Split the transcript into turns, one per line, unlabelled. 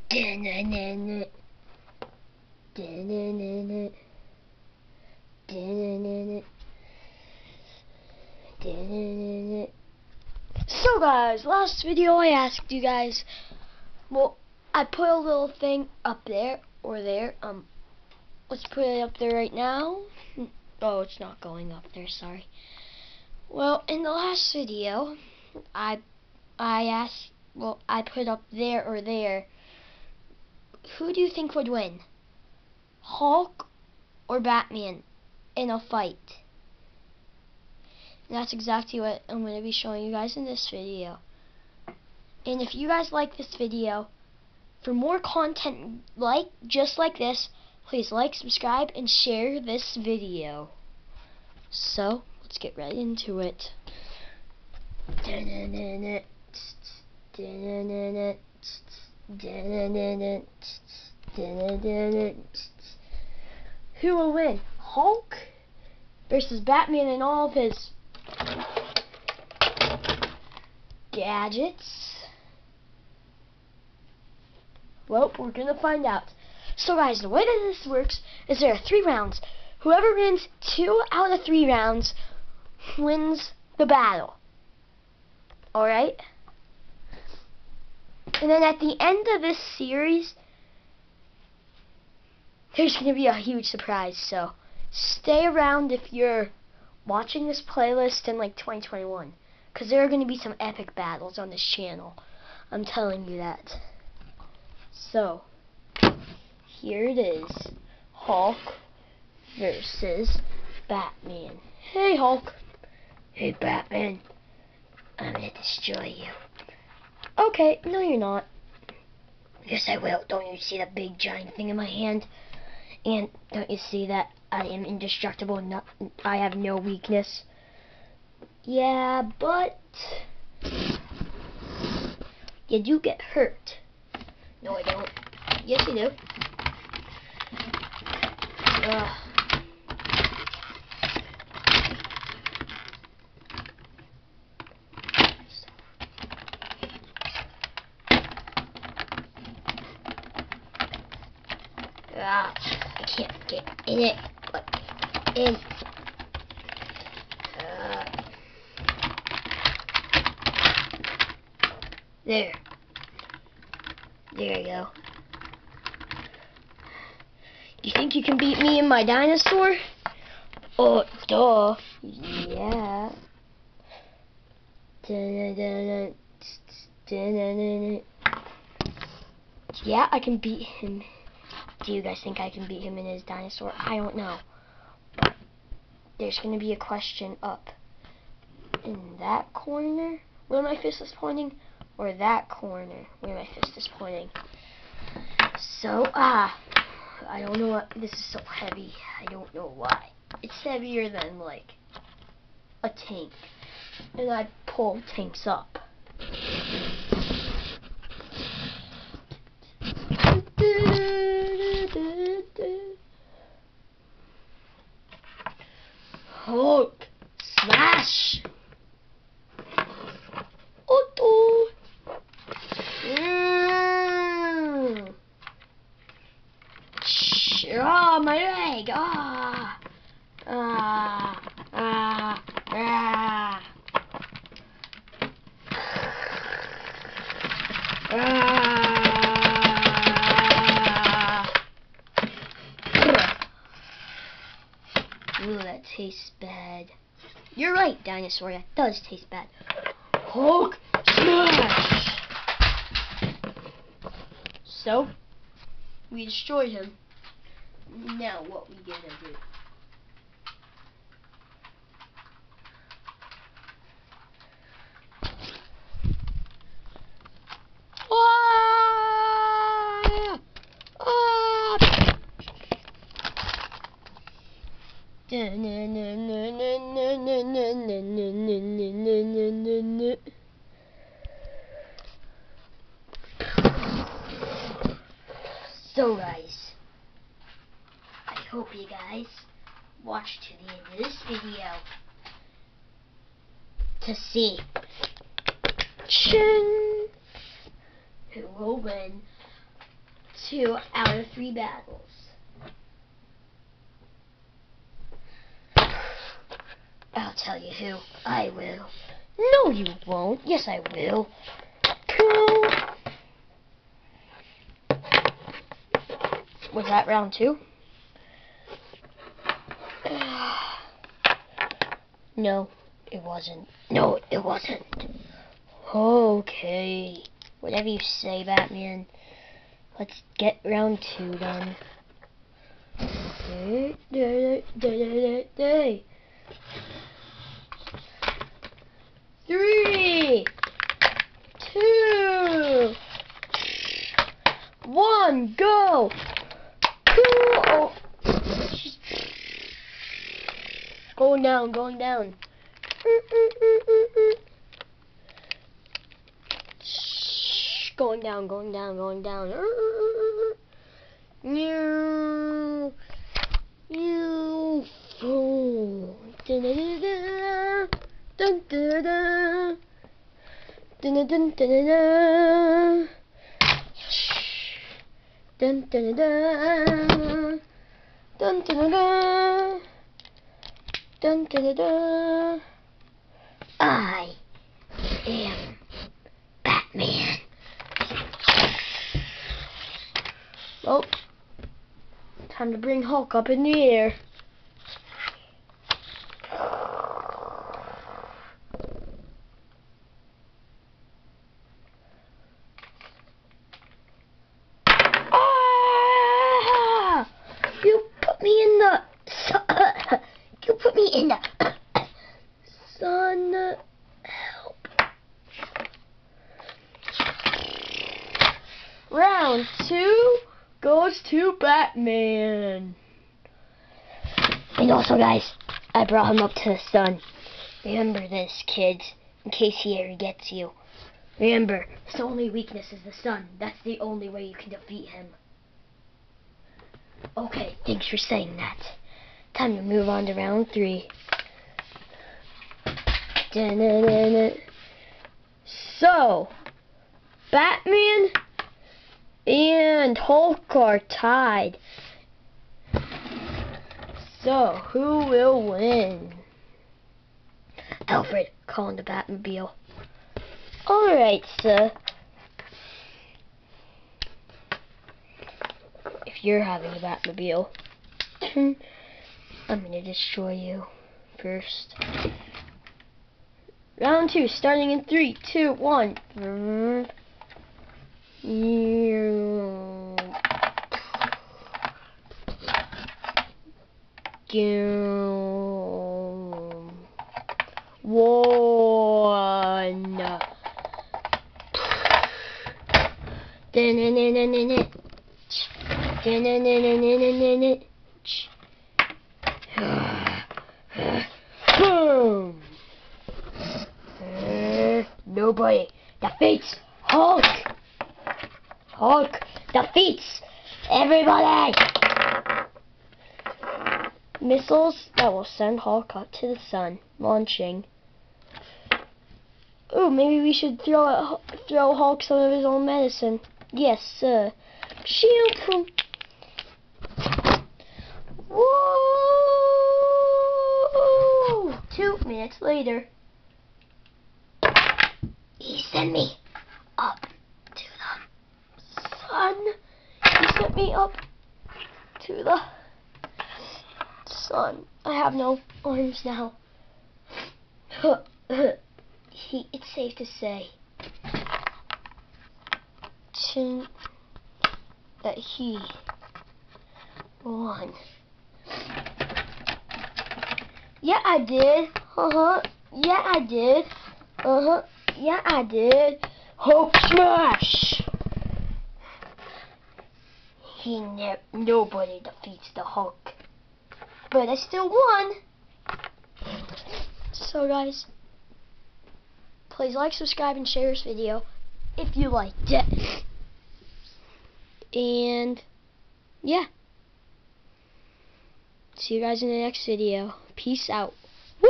Da-na-na-na. Da-na-na-na. Da-na-na-na. Da-na-na-na. So guys, last video I asked you guys, well, I put a little thing up there, or there, let's put it up there right now. Oh, it's not going up there, sorry. Well, in the last video, I asked, well, I put up there or there, who do you think would win? Hulk or Batman in a fight? And that's exactly what I'm going to be showing you guys in this video. And if you guys like this video, for more content just like this, please like, subscribe, and share this video. So, let's get right into it. Who will win? Hulk versus Batman and all of his gadgets? Well, we're gonna find out. So guys, the way that this works is there are 3 rounds. Whoever wins 2 out of 3 rounds wins the battle. Alright? And then at the end of this series, there's going to be a huge surprise. So stay around if you're watching this playlist in like 2021. Because there are going to be some epic battles on this channel. I'm telling you that. So, here it is. Hulk versus Batman. Hey Hulk. Hey Batman. I'm gonna destroy you. Okay, no you're not. Yes I will. Don't you see that big giant thing in my hand? And don't you see that I am indestructible? I have no weakness. Yeah, but you do get hurt. No I don't. Yes you do. I can't get in it, but in. There. There you go. You think you can beat me and my dinosaur? Oh, duh. Yeah. Yeah, I can beat him. Do you guys think I can beat him in his dinosaur? I don't know. But there's going to be a question up in that corner where my fist is pointing, or that corner where my fist is pointing. So, I don't know what, this is so heavy. I don't know why. It's heavier than, like, a tank. And I pull tanks up. Hulk smash! Oh, oh, my leg! Ah! Ah! Ah! Ah! Ooh, that tastes bad. You're right, dinosaur. That does taste bad. Hulk smash! So, we destroyed him. Now, what we gonna do? So guys, I hope you guys watch to the end of this video to see who will win, 2 out of 3 battles. I'll tell you who. I will. No, you won't. Yes, I will. Was that round 2? No, it wasn't. No, it wasn't. Okay. Whatever you say, Batman. Let's get round 2 done. 3, 2, 1, go! Oh. Going down, going down. Going down, going down, going down. You fool. Dun dun dun dun dun dun dun. Dun dun dun dun dun dun dun dun dun. I am Batman. Oh, time to bring Hulk up in the air. Ah! You put me in the you put me in the sun. Help. Round 2 goes to Batman. And also, guys, I brought him up to the sun. Remember this, kids, in case he ever gets you. Remember, his only weakness is the sun. That's the only way you can defeat him. Okay, thanks for saying that. Time to move on to round 3. Da-na-na-na. So, Batman and Hulk are tied. So, who will win? Alfred, calling the Batmobile. Alright, sir. If you're having a Batmobile, I'm gonna destroy you first. Round 2, starting in 3, 2, 1. One. Boom. Nobody defeats Hulk. Hulk defeats everybody. Missiles that will send Hulk up to the sun. Launching. Ooh, maybe we should throw Hulk some of his own medicine. Yes, sir. Shampoo. Woo! 2 minutes later. He sent me up to the sun. He sent me up to the sun. I have no arms now. It's safe to say that he won. Yeah, I did. Yeah, I did. Yeah, I did. Hulk smash. Nobody defeats the Hulk. But I still won. So, guys, please like, subscribe, and share this video if you liked it. And, yeah. See you guys in the next video. Peace out. Woo!